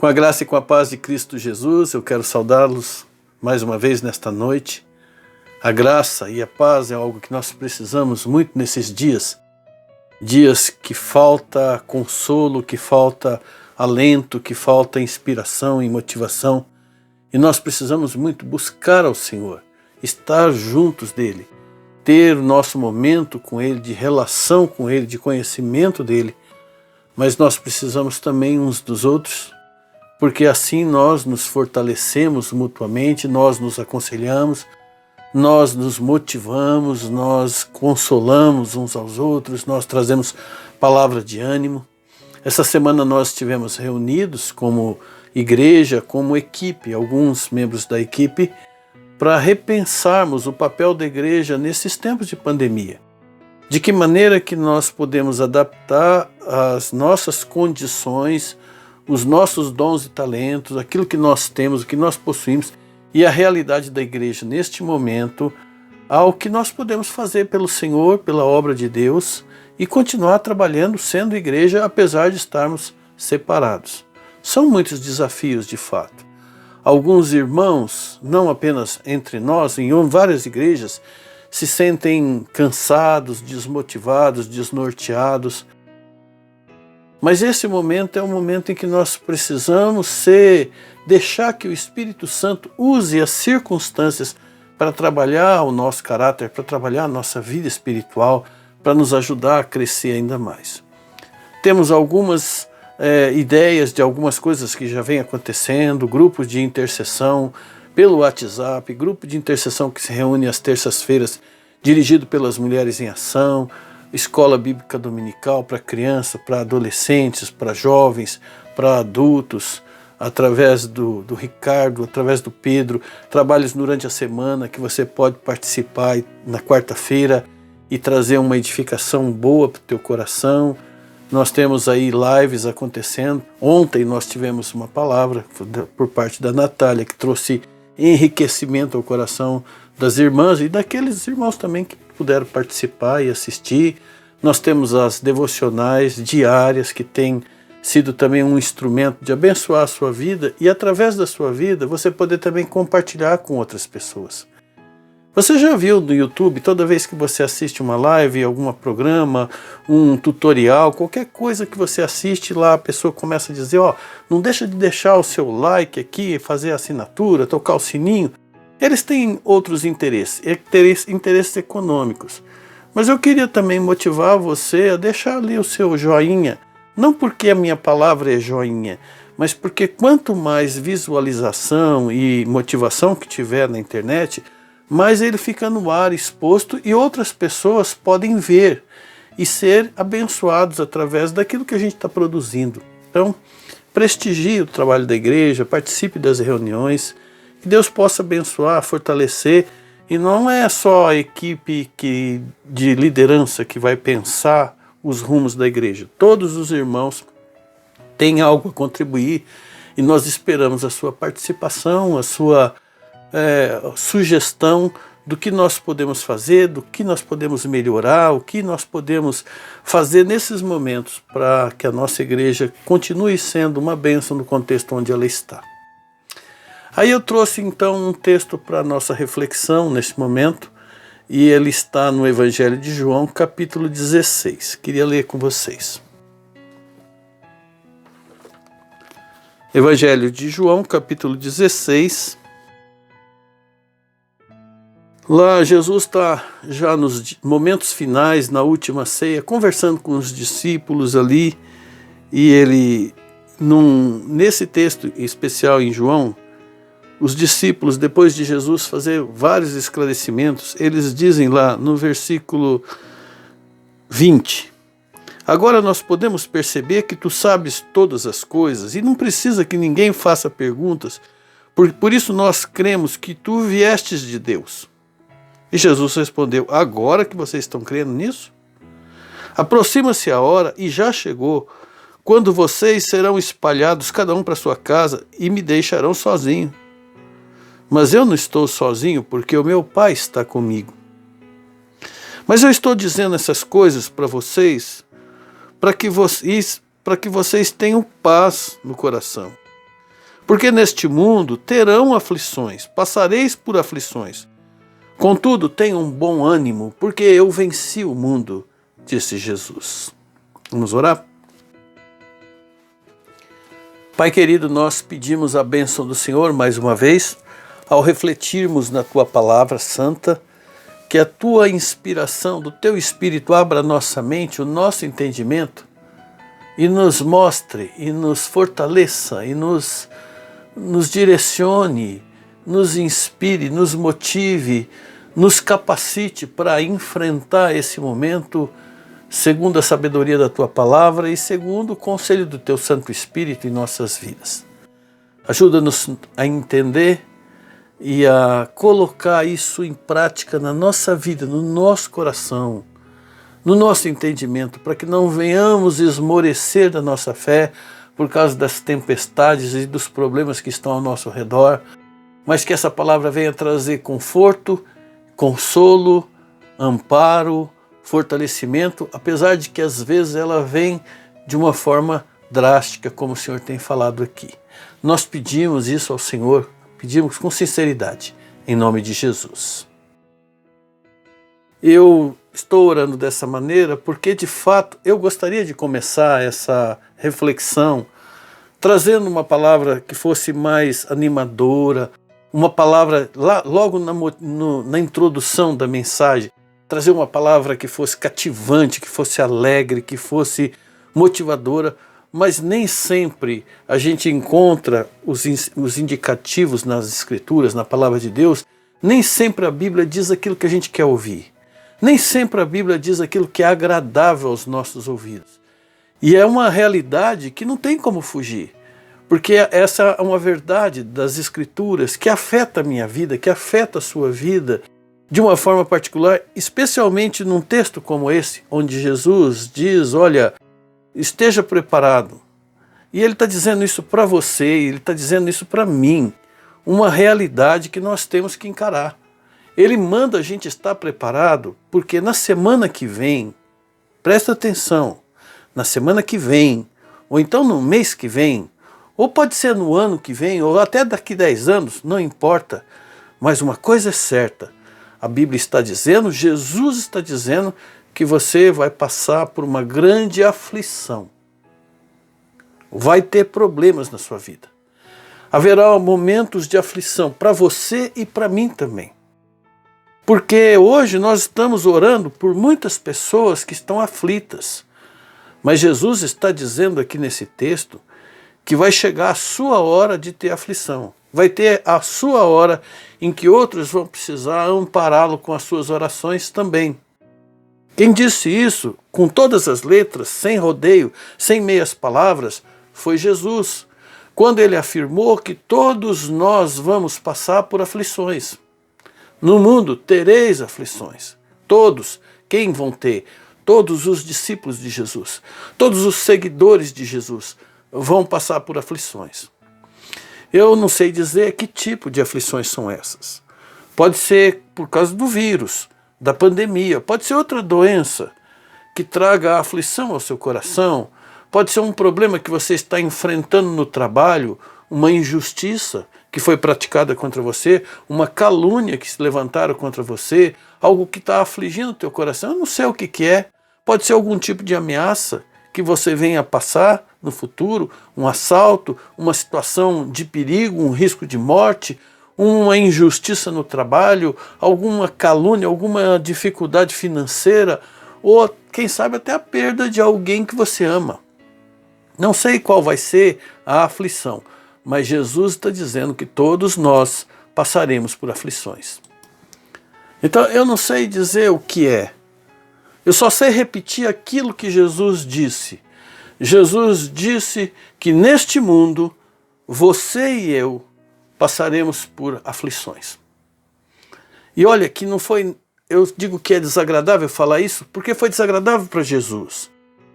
Com a graça e com a paz de Cristo Jesus, eu quero saudá-los mais uma vez nesta noite. A graça e a paz é algo que nós precisamos muito nesses dias. Dias que falta consolo, que falta alento, que falta inspiração e motivação. E nós precisamos muito buscar ao Senhor, estar juntos dEle, ter o nosso momento com Ele, de relação com Ele, de conhecimento dEle. Mas nós precisamos também uns dos outros, porque assim nós nos fortalecemos mutuamente, nós nos aconselhamos, nós nos motivamos, nós consolamos uns aos outros, nós trazemos palavra de ânimo. Essa semana nós estivemos reunidos como igreja, como equipe, alguns membros da equipe, para repensarmos o papel da igreja nesses tempos de pandemia. De que maneira que nós podemos adaptar as nossas condições, os nossos dons e talentos, aquilo que nós temos, o que nós possuímos e a realidade da igreja neste momento ao que nós podemos fazer pelo Senhor, pela obra de Deus e continuar trabalhando sendo igreja apesar de estarmos separados. São muitos desafios de fato. Alguns irmãos, não apenas entre nós, em várias igrejas, se sentem cansados, desmotivados, desnorteados. Mas esse momento é um momento em que nós precisamos deixar que o Espírito Santo use as circunstâncias para trabalhar o nosso caráter, para trabalhar a nossa vida espiritual, para nos ajudar a crescer ainda mais. Temos algumas ideias de algumas coisas que já vem acontecendo, grupos de intercessão pelo WhatsApp, grupo de intercessão que se reúne às terças-feiras, dirigido pelas Mulheres em Ação, escola bíblica dominical para crianças, para adolescentes, para jovens, para adultos, através do Ricardo, através do Pedro, trabalhos durante a semana que você pode participar na quarta-feira e trazer uma edificação boa para o teu coração. Nós temos aí lives acontecendo. Ontem nós tivemos uma palavra por parte da Natália que trouxe enriquecimento ao coração das irmãs e daqueles irmãos também que puderam participar e assistir. Nós temos as devocionais diárias que têm sido também um instrumento de abençoar a sua vida e através da sua vida você poder também compartilhar com outras pessoas. Você já viu no YouTube, toda vez que você assiste uma live, algum programa, um tutorial, qualquer coisa que você assiste lá, a pessoa começa a dizer, não deixa de deixar o seu like aqui, fazer a assinatura, tocar o sininho. Eles têm outros interesses econômicos. Mas eu queria também motivar você a deixar ali o seu joinha, não porque a minha palavra é joinha, mas porque quanto mais visualização e motivação que tiver na internet, mais ele fica no ar exposto e outras pessoas podem ver e ser abençoados através daquilo que a gente está produzindo. Então, prestigie o trabalho da igreja, participe das reuniões, que Deus possa abençoar, fortalecer. E não é só a equipe de liderança que vai pensar os rumos da igreja. Todos os irmãos têm algo a contribuir e nós esperamos a sua participação, a sua sugestão do que nós podemos fazer, do que nós podemos melhorar, o que nós podemos fazer nesses momentos para que a nossa igreja continue sendo uma bênção no contexto onde ela está. Aí eu trouxe então um texto para a nossa reflexão nesse momento, e ele está no Evangelho de João, capítulo 16. Queria ler com vocês. Evangelho de João, capítulo 16. Lá Jesus está já nos momentos finais, na última ceia, conversando com os discípulos ali, e ele, nesse texto especial em João, os discípulos, depois de Jesus fazer vários esclarecimentos, eles dizem lá no versículo 20, agora nós podemos perceber que tu sabes todas as coisas e não precisa que ninguém faça perguntas, por isso nós cremos que tu viestes de Deus. E Jesus respondeu, agora que vocês estão crendo nisso? Aproxima-se a hora e já chegou, quando vocês serão espalhados cada um para sua casa e me deixarão sozinho. Mas eu não estou sozinho porque o meu Pai está comigo. Mas eu estou dizendo essas coisas para vocês, para que vocês tenham paz no coração. Porque neste mundo terão aflições, passareis por aflições. Contudo, tenham bom ânimo, porque eu venci o mundo, disse Jesus. Vamos orar? Pai querido, nós pedimos a bênção do Senhor mais uma vez, ao refletirmos na Tua palavra santa, que a Tua inspiração do Teu Espírito abra a nossa mente, o nosso entendimento, e nos mostre, e nos fortaleça, e nos direcione, nos inspire, nos motive, nos capacite para enfrentar esse momento segundo a sabedoria da Tua palavra e segundo o conselho do Teu Santo Espírito em nossas vidas. Ajuda-nos a entender e a colocar isso em prática na nossa vida, no nosso coração, no nosso entendimento, para que não venhamos esmorecer da nossa fé por causa das tempestades e dos problemas que estão ao nosso redor, mas que essa palavra venha trazer conforto, consolo, amparo, fortalecimento, apesar de que às vezes ela vem de uma forma drástica, como o Senhor tem falado aqui. Nós pedimos isso ao Senhor, pedimos com sinceridade, em nome de Jesus. Eu estou orando dessa maneira porque, de fato, eu gostaria de começar essa reflexão trazendo uma palavra que fosse mais animadora, uma palavra logo na introdução da mensagem, trazer uma palavra que fosse cativante, que fosse alegre, que fosse motivadora, mas nem sempre a gente encontra os indicativos nas Escrituras, na palavra de Deus, nem sempre a Bíblia diz aquilo que a gente quer ouvir. Nem sempre a Bíblia diz aquilo que é agradável aos nossos ouvidos. E é uma realidade que não tem como fugir, porque essa é uma verdade das Escrituras que afeta a minha vida, que afeta a sua vida de uma forma particular, especialmente num texto como esse, onde Jesus diz, olha, esteja preparado. E Ele está dizendo isso para você, Ele está dizendo isso para mim, uma realidade que nós temos que encarar. Ele manda a gente estar preparado, porque na semana que vem, presta atenção, na semana que vem, ou então no mês que vem, ou pode ser no ano que vem, ou até daqui 10 anos, não importa. Mas uma coisa é certa, a Bíblia está dizendo, Jesus está dizendo que você vai passar por uma grande aflição. Vai ter problemas na sua vida. Haverá momentos de aflição para você e para mim também. Porque hoje nós estamos orando por muitas pessoas que estão aflitas. Mas Jesus está dizendo aqui nesse texto que vai chegar a sua hora de ter aflição. Vai ter a sua hora em que outros vão precisar ampará-lo com as suas orações também. Quem disse isso, com todas as letras, sem rodeio, sem meias palavras, foi Jesus, quando ele afirmou que todos nós vamos passar por aflições. No mundo tereis aflições. Todos. Quem vão ter? Todos os discípulos de Jesus, todos os seguidores de Jesus vão passar por aflições. Eu não sei dizer que tipo de aflições são essas. Pode ser por causa do vírus, da pandemia, pode ser outra doença que traga aflição ao seu coração, pode ser um problema que você está enfrentando no trabalho, uma injustiça que foi praticada contra você, uma calúnia que se levantaram contra você, algo que está afligindo o teu coração, eu não sei o que é, pode ser algum tipo de ameaça que você venha a passar no futuro, um assalto, uma situação de perigo, um risco de morte, uma injustiça no trabalho, alguma calúnia, alguma dificuldade financeira, ou quem sabe até a perda de alguém que você ama. Não sei qual vai ser a aflição, mas Jesus está dizendo que todos nós passaremos por aflições. Então eu não sei dizer o que é, eu só sei repetir aquilo que Jesus disse. Jesus disse que neste mundo, você e eu passaremos por aflições. E olha que não foi, eu digo que é desagradável falar isso, porque foi desagradável para Jesus.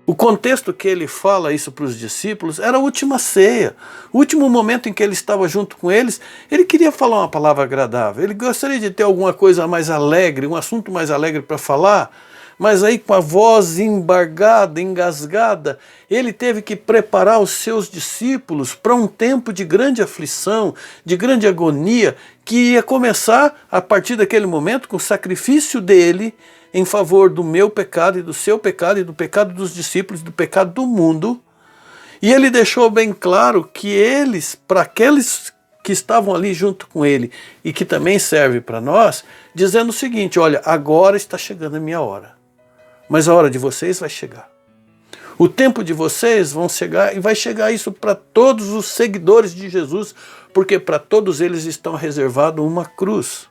O contexto que ele fala isso para os discípulos era a última ceia, o último momento em que ele estava junto com eles. Ele queria falar uma palavra agradável, ele gostaria de ter alguma coisa mais alegre, um assunto mais alegre para falar, mas aí com a voz embargada, engasgada, ele teve que preparar os seus discípulos para um tempo de grande aflição, de grande agonia, que ia começar a partir daquele momento com o sacrifício dele em favor do meu pecado e do seu pecado e do pecado dos discípulos, do pecado do mundo. E ele deixou bem claro que eles, para aqueles que estavam ali junto com ele e que também serve para nós, dizendo o seguinte: olha, agora está chegando a minha hora, mas a hora de vocês vai chegar. O tempo de vocês vão chegar, e vai chegar isso para todos os seguidores de Jesus, porque para todos eles estão reservado uma cruz.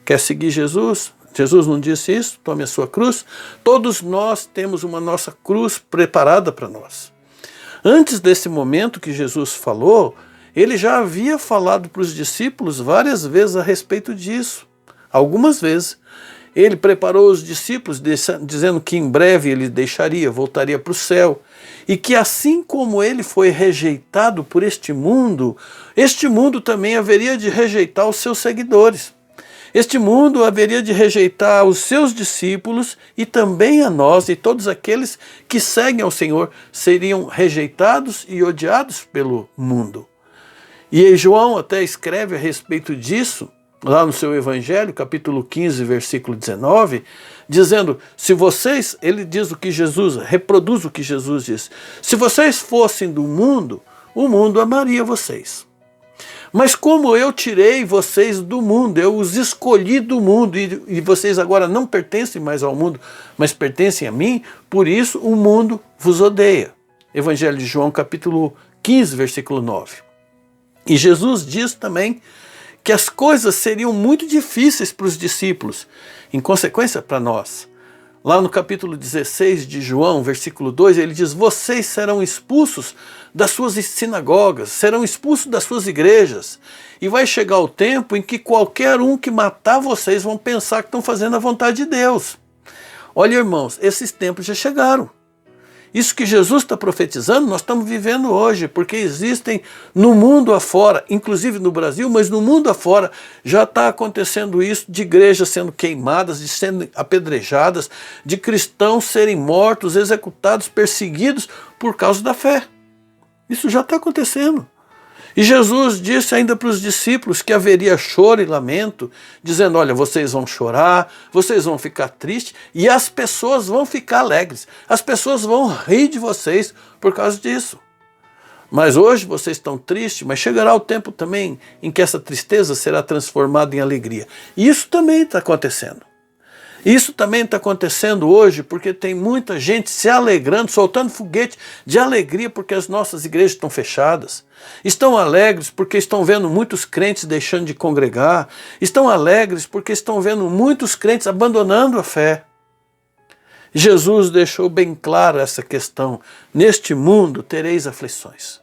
Quer seguir Jesus? Jesus não disse isso? Tome a sua cruz. Todos nós temos uma nossa cruz preparada para nós. Antes desse momento que Jesus falou, ele já havia falado para os discípulos várias vezes a respeito disso. Algumas vezes. Ele preparou os discípulos dizendo que em breve ele deixaria, voltaria para o céu. E que assim como ele foi rejeitado por este mundo também haveria de rejeitar os seus seguidores. Este mundo haveria de rejeitar os seus discípulos e também a nós, e todos aqueles que seguem ao Senhor seriam rejeitados e odiados pelo mundo. E João até escreve a respeito disso, lá no seu Evangelho, capítulo 15, versículo 19, dizendo, se vocês, ele diz o que Jesus, reproduz o que Jesus disse, se vocês fossem do mundo, o mundo amaria vocês. Mas como eu tirei vocês do mundo, eu os escolhi do mundo, e vocês agora não pertencem mais ao mundo, mas pertencem a mim, por isso o mundo vos odeia. Evangelho de João, capítulo 15, versículo 9. E Jesus diz também que as coisas seriam muito difíceis para os discípulos, em consequência para nós. Lá no capítulo 16 de João, versículo 2, ele diz, vocês serão expulsos das suas sinagogas, serão expulsos das suas igrejas, e vai chegar o tempo em que qualquer um que matar vocês vão pensar que estão fazendo a vontade de Deus. Olha, irmãos, esses tempos já chegaram. Isso que Jesus está profetizando, nós estamos vivendo hoje, porque existem no mundo afora, inclusive no Brasil, mas no mundo afora já está acontecendo isso, de igrejas sendo queimadas, de sendo apedrejadas, de cristãos serem mortos, executados, perseguidos por causa da fé. Isso já está acontecendo. E Jesus disse ainda para os discípulos que haveria choro e lamento, dizendo, olha, vocês vão chorar, vocês vão ficar tristes e as pessoas vão ficar alegres. As pessoas vão rir de vocês por causa disso. Mas hoje vocês estão tristes, mas chegará o tempo também em que essa tristeza será transformada em alegria. E isso também está acontecendo. Isso também está acontecendo hoje porque tem muita gente se alegrando, soltando foguete de alegria porque as nossas igrejas estão fechadas. Estão alegres porque estão vendo muitos crentes deixando de congregar. Estão alegres porque estão vendo muitos crentes abandonando a fé. Jesus deixou bem clara essa questão. Neste mundo tereis aflições.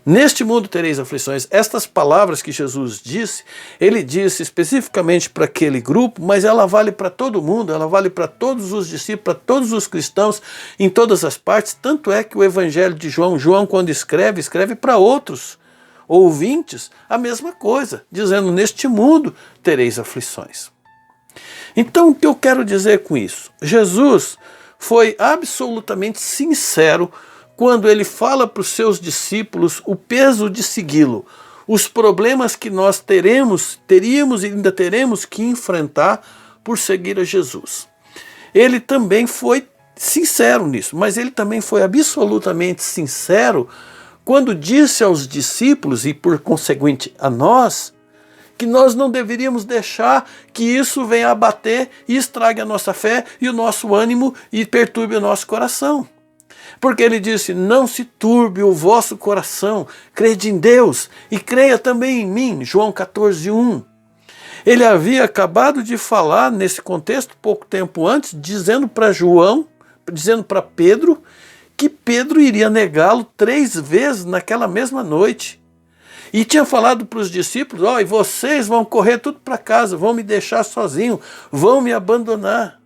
Neste mundo tereis aflições. Estas palavras que Jesus disse, ele disse especificamente para aquele grupo, mas ela vale para todo mundo, ela vale para todos os discípulos, para todos os cristãos, em todas as partes. Tanto é que o Evangelho de João quando escreve para outros ouvintes a mesma coisa, dizendo, neste mundo tereis aflições. Então, o que eu quero dizer com isso? Jesus foi absolutamente sincero quando ele fala para os seus discípulos o peso de segui-lo, os problemas que nós teríamos e ainda teremos que enfrentar por seguir a Jesus. Ele também foi sincero nisso, mas ele também foi absolutamente sincero quando disse aos discípulos, e por conseguinte a nós, que nós não deveríamos deixar que isso venha abater e estrague a nossa fé e o nosso ânimo e perturbe o nosso coração. Porque ele disse, não se turbe o vosso coração, crede em Deus e creia também em mim, João 14:1. Ele havia acabado de falar nesse contexto, pouco tempo antes, dizendo para João, dizendo para Pedro, que Pedro iria negá-lo 3 vezes naquela mesma noite. E tinha falado para os discípulos, e vocês vão correr tudo para casa, vão me deixar sozinho, vão me abandonar.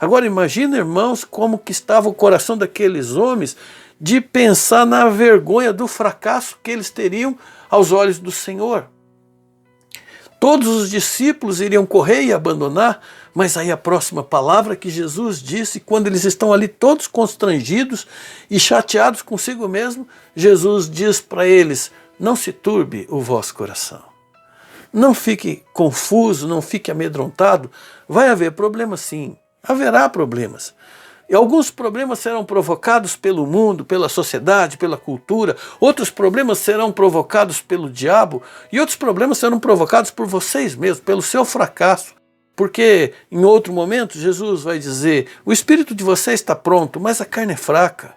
Agora imagina, irmãos, como que estava o coração daqueles homens de pensar na vergonha do fracasso que eles teriam aos olhos do Senhor. Todos os discípulos iriam correr e abandonar, mas aí a próxima palavra que Jesus disse, quando eles estão ali todos constrangidos e chateados consigo mesmo, Jesus diz para eles: não se turbe o vosso coração. Não fique confuso, não fique amedrontado. Vai haver problemas sim, haverá problemas. E alguns problemas serão provocados pelo mundo, pela sociedade, pela cultura. Outros problemas serão provocados pelo diabo. E outros problemas serão provocados por vocês mesmos, pelo seu fracasso. Porque em outro momento Jesus vai dizer: o espírito de vocês está pronto, mas a carne é fraca.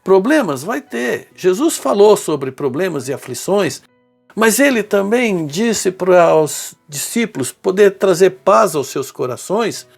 Problemas vai ter. Jesus falou sobre problemas e aflições, mas ele também disse para os discípulos poder trazer paz aos seus corações,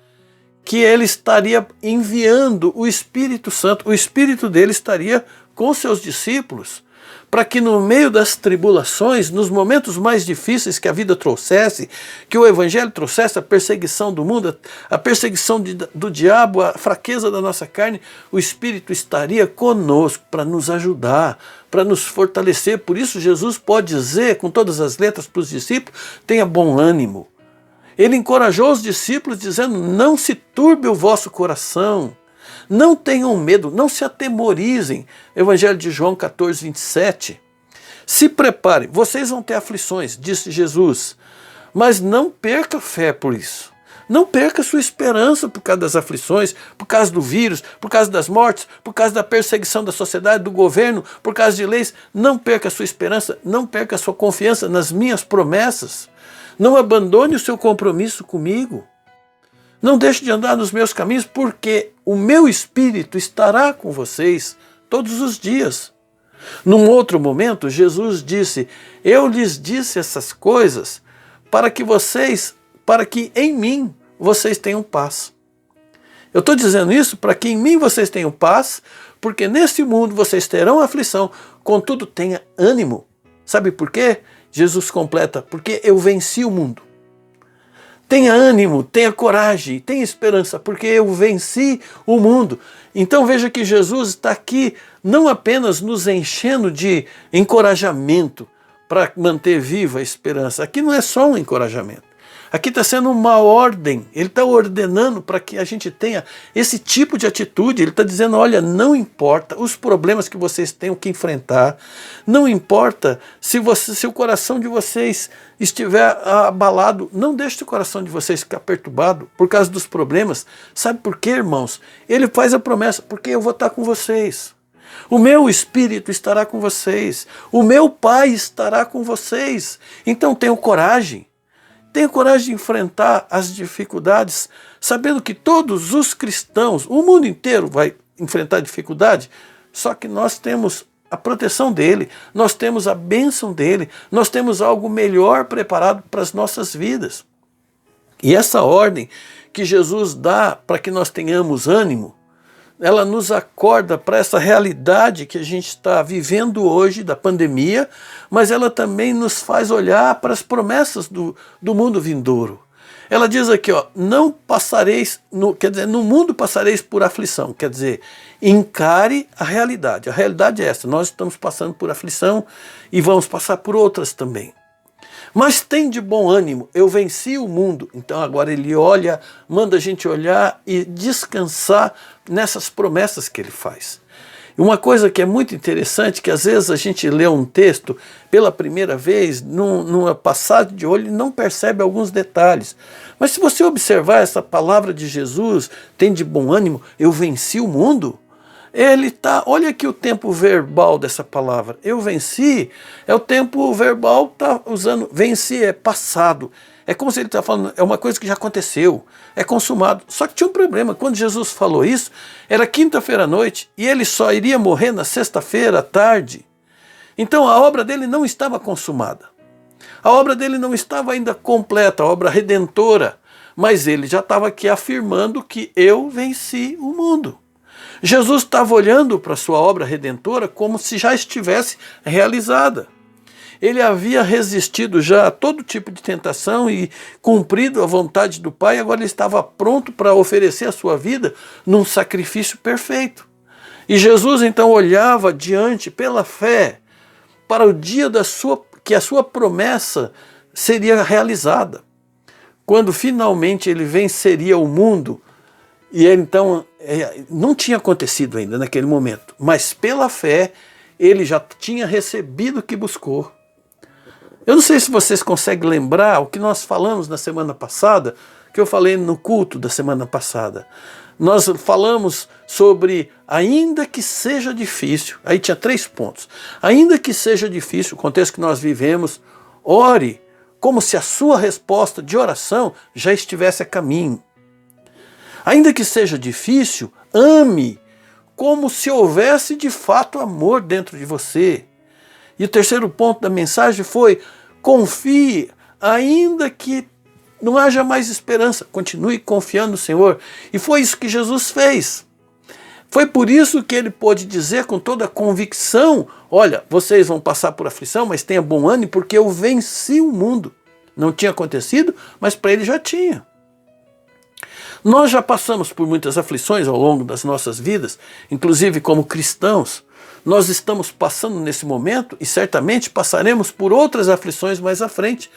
que ele estaria enviando o Espírito Santo, o Espírito dele estaria com seus discípulos, para que no meio das tribulações, nos momentos mais difíceis que a vida trouxesse, que o Evangelho trouxesse, a perseguição do mundo, a perseguição do diabo, a fraqueza da nossa carne, o Espírito estaria conosco para nos ajudar, para nos fortalecer. Por isso Jesus pode dizer com todas as letras para os discípulos: tenha bom ânimo. Ele encorajou os discípulos dizendo: não se turbe o vosso coração, não tenham medo, não se atemorizem. Evangelho de João 14, 27. Se preparem, vocês vão ter aflições, disse Jesus, mas não perca fé por isso. Não perca sua esperança por causa das aflições, por causa do vírus, por causa das mortes, por causa da perseguição da sociedade, do governo, por causa de leis. Não perca sua esperança, não perca sua confiança nas minhas promessas. Não abandone o seu compromisso comigo. Não deixe de andar nos meus caminhos, porque o meu Espírito estará com vocês todos os dias. Num outro momento, Jesus disse: eu lhes disse essas coisas para que em mim vocês tenham paz. Eu estou dizendo isso para que em mim vocês tenham paz, porque nesse mundo vocês terão aflição, contudo tenha ânimo. Sabe por quê? Jesus completa: porque eu venci o mundo. Tenha ânimo, tenha coragem, tenha esperança, porque eu venci o mundo. Então veja que Jesus está aqui não apenas nos enchendo de encorajamento para manter viva a esperança. Aqui não é só um encorajamento. Aqui está sendo uma ordem. Ele está ordenando para que a gente tenha esse tipo de atitude. Ele está dizendo: olha, não importa os problemas que vocês tenham que enfrentar, não importa se o coração de vocês estiver abalado, não deixe o coração de vocês ficar perturbado por causa dos problemas. Sabe por quê, irmãos? Ele faz a promessa: porque eu vou estar com vocês. O meu Espírito estará com vocês. O meu Pai estará com vocês. Então tenham coragem. Tenha coragem de enfrentar as dificuldades, sabendo que todos os cristãos, o mundo inteiro vai enfrentar dificuldade, só que nós temos a proteção dele, nós temos a bênção dele, nós temos algo melhor preparado para as nossas vidas. E essa ordem que Jesus dá para que nós tenhamos ânimo, ela nos acorda para essa realidade que a gente está vivendo hoje, da pandemia, mas ela também nos faz olhar para as promessas do mundo vindouro. Ela diz aqui, ó: não passareis, no mundo passareis por aflição, quer dizer, encare a realidade. A realidade é essa: nós estamos passando por aflição e vamos passar por outras também. Mas tem de bom ânimo, eu venci o mundo. Então agora ele olha, manda a gente olhar e descansar nessas promessas que ele faz. E uma coisa que é muito interessante, que às vezes a gente lê um texto pela primeira vez, numa passagem de olho, e não percebe alguns detalhes. Mas se você observar essa palavra de Jesus, tem de bom ânimo, eu venci o mundo. Ele tá, olha aqui o tempo verbal dessa palavra. Eu venci, é o tempo verbal, tá usando, venci é passado. É como se ele está falando, é uma coisa que já aconteceu, é consumado. Só que tinha um problema: quando Jesus falou isso, era quinta-feira à noite e ele só iria morrer na sexta-feira à tarde. Então a obra dele não estava consumada. A obra dele não estava ainda completa, a obra redentora. Mas ele já estava aqui afirmando que eu venci o mundo. Jesus estava olhando para a sua obra redentora como se já estivesse realizada. Ele havia resistido já a todo tipo de tentação e cumprido a vontade do Pai, agora ele estava pronto para oferecer a sua vida num sacrifício perfeito. E Jesus então olhava adiante pela fé para o dia que a sua promessa seria realizada, quando finalmente ele venceria o mundo. E então, não tinha acontecido ainda naquele momento, mas pela fé ele já tinha recebido o que buscou. Eu não sei se vocês conseguem lembrar o que nós falamos na semana passada, que eu falei no culto da semana passada. Nós falamos sobre, ainda que seja difícil, aí tinha 3 pontos. Ainda que seja difícil, o contexto que nós vivemos, ore como se a sua resposta de oração já estivesse a caminho. Ainda que seja difícil, ame como se houvesse de fato amor dentro de você. E o terceiro ponto da mensagem foi, confie, ainda que não haja mais esperança, continue confiando no Senhor. E foi isso que Jesus fez. Foi por isso que ele pôde dizer com toda a convicção, olha, vocês vão passar por aflição, mas tenha bom ânimo, porque eu venci o mundo. Não tinha acontecido, mas para ele já tinha. Nós já passamos por muitas aflições ao longo das nossas vidas, inclusive como cristãos. Nós estamos passando nesse momento e certamente passaremos por outras aflições mais à frente.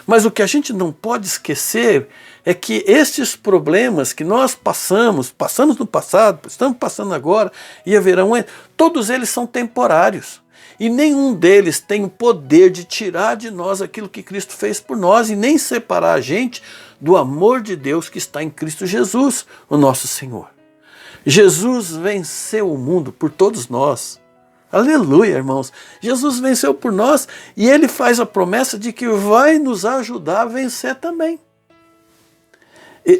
Mas o que a gente não pode esquecer é que estes problemas que nós passamos no passado, estamos passando agora e haverão, todos eles são temporários. E nenhum deles tem o poder de tirar de nós aquilo que Cristo fez por nós e nem separar a gente do amor de Deus que está em Cristo Jesus, o nosso Senhor. Jesus venceu o mundo por todos nós. Aleluia, irmãos. Jesus venceu por nós e ele faz a promessa de que vai nos ajudar a vencer também.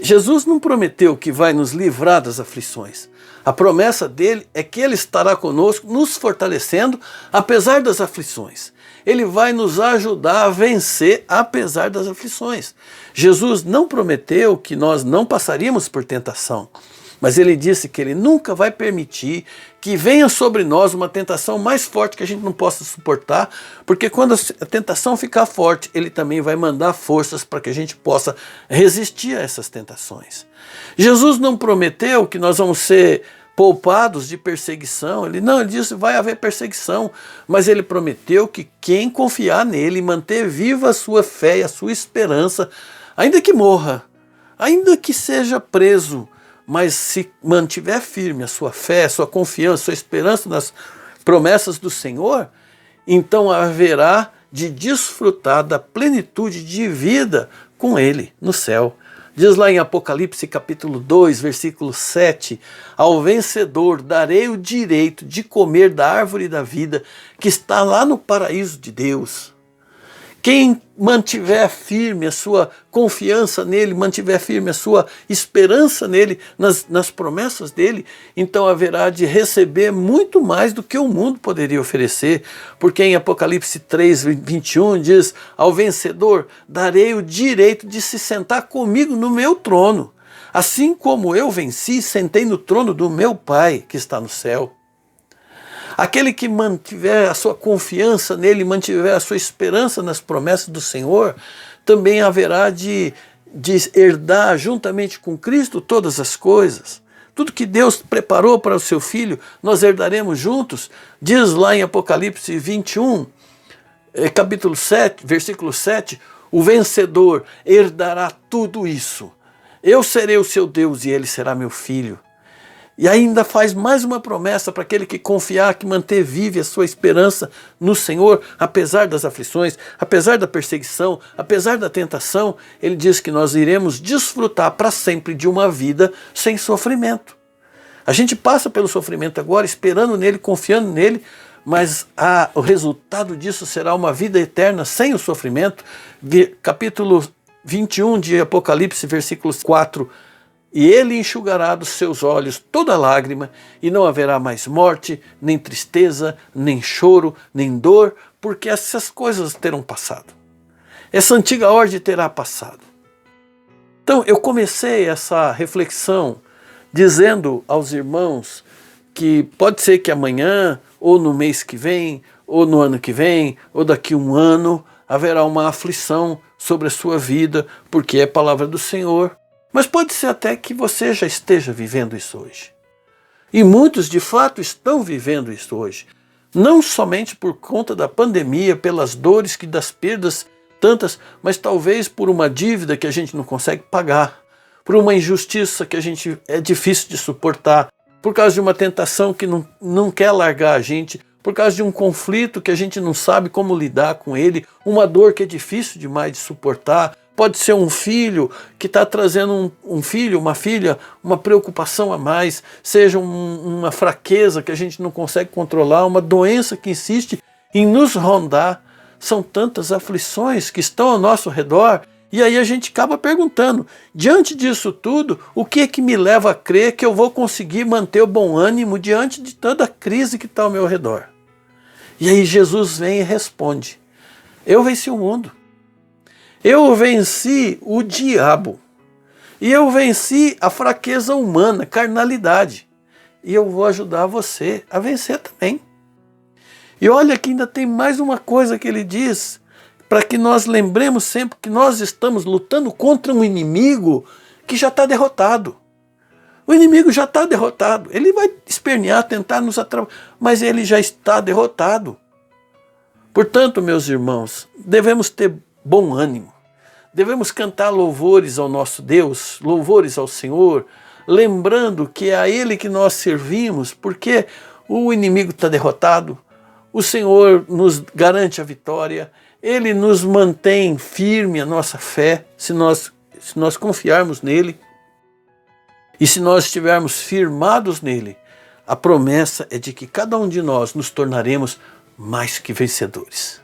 Jesus não prometeu que vai nos livrar das aflições. A promessa dele é que ele estará conosco, nos fortalecendo, apesar das aflições. Ele vai nos ajudar a vencer, apesar das aflições. Jesus não prometeu que nós não passaríamos por tentação, mas ele disse que ele nunca vai permitir que venha sobre nós uma tentação mais forte que a gente não possa suportar, porque quando a tentação ficar forte, ele também vai mandar forças para que a gente possa resistir a essas tentações. Jesus não prometeu que nós vamos ser poupados de perseguição. Ele disse que vai haver perseguição, mas ele prometeu que quem confiar nele, manter viva a sua fé e a sua esperança, ainda que morra, ainda que seja preso, mas se mantiver firme a sua fé, a sua confiança, a sua esperança nas promessas do Senhor, então haverá de desfrutar da plenitude de vida com Ele no céu. Diz lá em Apocalipse capítulo 2, versículo 7, ao vencedor darei o direito de comer da árvore da vida que está lá no paraíso de Deus. Quem mantiver firme a sua confiança nele, mantiver firme a sua esperança nele, nas promessas dele, então haverá de receber muito mais do que o mundo poderia oferecer, porque em Apocalipse 3, 21 diz, ao vencedor darei o direito de se sentar comigo no meu trono, assim como eu venci, sentei no trono do meu Pai que está no céu. Aquele que mantiver a sua confiança nele, mantiver a sua esperança nas promessas do Senhor, também haverá de herdar juntamente com Cristo todas as coisas. Tudo que Deus preparou para o seu Filho, nós herdaremos juntos. Diz lá em Apocalipse 21, capítulo 7, versículo 7, o vencedor herdará tudo isso. Eu serei o seu Deus e ele será meu filho. E ainda faz mais uma promessa para aquele que confiar, que manter viva a sua esperança no Senhor, apesar das aflições, apesar da perseguição, apesar da tentação, ele diz que nós iremos desfrutar para sempre de uma vida sem sofrimento. A gente passa pelo sofrimento agora, esperando nele, confiando nele, mas o resultado disso será uma vida eterna sem o sofrimento. Capítulo 21 de Apocalipse, versículos 4, e ele enxugará dos seus olhos toda lágrima, e não haverá mais morte, nem tristeza, nem choro, nem dor, porque essas coisas terão passado. Essa antiga ordem terá passado. Então eu comecei essa reflexão dizendo aos irmãos que pode ser que amanhã, ou no mês que vem, ou no ano que vem, ou daqui a um ano, haverá uma aflição sobre a sua vida, porque é palavra do Senhor. Mas pode ser até que você já esteja vivendo isso hoje. E muitos de fato estão vivendo isso hoje. Não somente por conta da pandemia, pelas dores que das perdas tantas, mas talvez por uma dívida que a gente não consegue pagar, por uma injustiça que é difícil de suportar, por causa de uma tentação que não quer largar a gente, por causa de um conflito que a gente não sabe como lidar com ele, uma dor que é difícil demais de suportar. Pode ser um filho que está trazendo um filho, uma filha, uma preocupação a mais, seja uma fraqueza que a gente não consegue controlar, uma doença que insiste em nos rondar. São tantas aflições que estão ao nosso redor, e aí a gente acaba perguntando, diante disso tudo, o que é que me leva a crer que eu vou conseguir manter o bom ânimo diante de toda a crise que está ao meu redor? E aí Jesus vem e responde, eu venci o mundo, eu venci o diabo, e eu venci a fraqueza humana, carnalidade, e eu vou ajudar você a vencer também. E olha que ainda tem mais uma coisa que ele diz, para que nós lembremos sempre que nós estamos lutando contra um inimigo que já está derrotado. O inimigo já está derrotado. Ele vai espernear, tentar nos atrapalhar, mas ele já está derrotado. Portanto, meus irmãos, devemos ter bom ânimo. Devemos cantar louvores ao nosso Deus, louvores ao Senhor, lembrando que é a Ele que nós servimos, porque o inimigo está derrotado, o Senhor nos garante a vitória, Ele nos mantém firme a nossa fé, se nós confiarmos nele. E se nós estivermos firmados nele, a promessa é de que cada um de nós nos tornaremos mais que vencedores.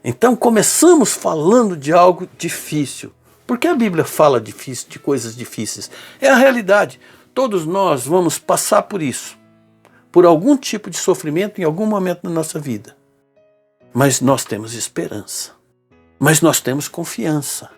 Então começamos falando de algo difícil. Porque a Bíblia fala difícil, de coisas difíceis. É a realidade. Todos nós vamos passar por isso. Por algum tipo de sofrimento em algum momento da nossa vida. Mas nós temos esperança. Mas nós temos confiança.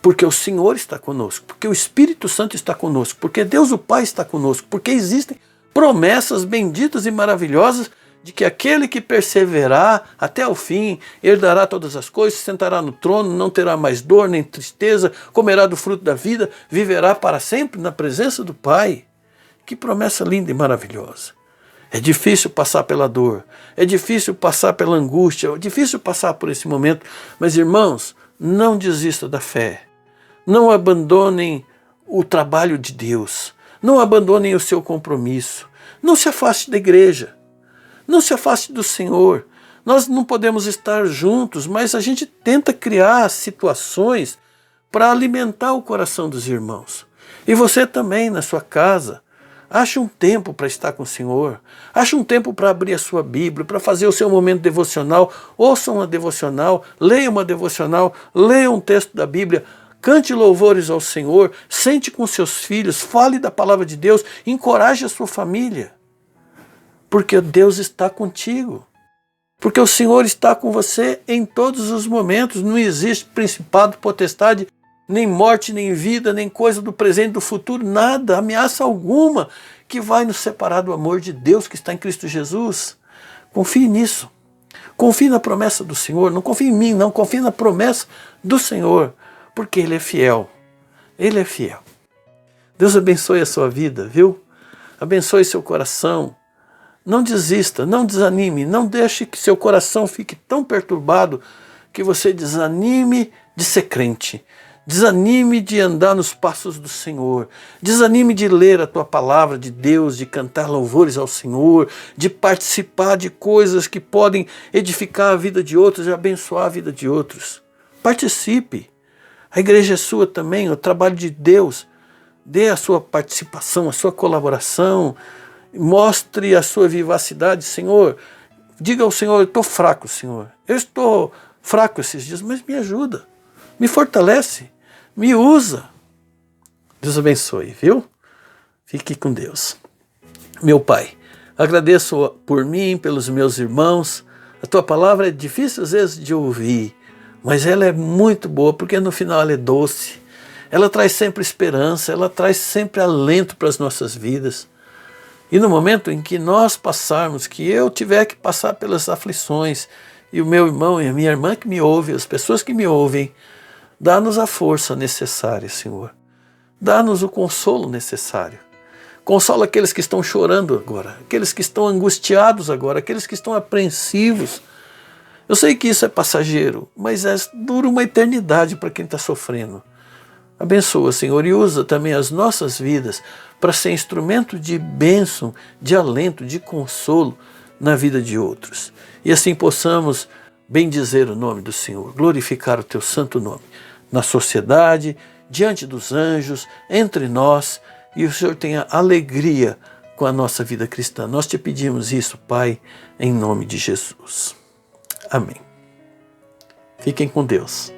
Porque o Senhor está conosco. Porque o Espírito Santo está conosco. Porque Deus o Pai está conosco. Porque existem promessas benditas e maravilhosas de que aquele que perseverar até o fim, herdará todas as coisas, sentará no trono, não terá mais dor nem tristeza, comerá do fruto da vida, viverá para sempre na presença do Pai. Que promessa linda e maravilhosa. É difícil passar pela dor, é difícil passar pela angústia, é difícil passar por esse momento, mas irmãos, não desista da fé, não abandonem o trabalho de Deus, não abandonem o seu compromisso, não se afaste da igreja, não se afaste do Senhor. Nós não podemos estar juntos, mas a gente tenta criar situações para alimentar o coração dos irmãos. E você também na sua casa, ache um tempo para estar com o Senhor, ache um tempo para abrir a sua Bíblia, para fazer o seu momento devocional, ouça uma devocional, leia uma devocional, leia um texto da Bíblia, cante louvores ao Senhor, sente com seus filhos, fale da palavra de Deus, encoraje a sua família, porque Deus está contigo, porque o Senhor está com você em todos os momentos, não existe principado, potestade, nem morte, nem vida, nem coisa do presente, do futuro, nada, ameaça alguma que vai nos separar do amor de Deus que está em Cristo Jesus. Confie nisso. Confie na promessa do Senhor. Não confie em mim, não. Confie na promessa do Senhor, porque Ele é fiel. Ele é fiel. Deus abençoe a sua vida, viu? Abençoe seu coração. Não desista, não desanime, não deixe que seu coração fique tão perturbado que você desanime de ser crente. Desanime de andar nos passos do Senhor. Desanime de ler a tua palavra de Deus, de cantar louvores ao Senhor, de participar de coisas que podem edificar a vida de outros e abençoar a vida de outros. Participe. A igreja é sua também, o trabalho de Deus. Dê a sua participação, a sua colaboração. Mostre a sua vivacidade, Senhor. Diga ao Senhor, eu estou fraco, Senhor. Eu estou fraco esses dias, mas me ajuda. Me fortalece. Me usa. Deus abençoe, viu? Fique com Deus. Meu Pai, agradeço por mim, pelos meus irmãos. A tua palavra é difícil às vezes de ouvir, mas ela é muito boa, porque no final ela é doce. Ela traz sempre esperança, ela traz sempre alento para as nossas vidas. E no momento em que nós passarmos, que eu tiver que passar pelas aflições, e o meu irmão e a minha irmã que me ouvem, as pessoas que me ouvem, dá-nos a força necessária, Senhor. Dá-nos o consolo necessário. Consola aqueles que estão chorando agora, aqueles que estão angustiados agora, aqueles que estão apreensivos. Eu sei que isso é passageiro, mas dura uma eternidade para quem está sofrendo. Abençoa, Senhor, e usa também as nossas vidas para ser instrumento de bênção, de alento, de consolo na vida de outros. E assim possamos bendizer o nome do Senhor, glorificar o teu santo nome na sociedade, diante dos anjos, entre nós, e o Senhor tenha alegria com a nossa vida cristã. Nós te pedimos isso, Pai, em nome de Jesus. Amém. Fiquem com Deus.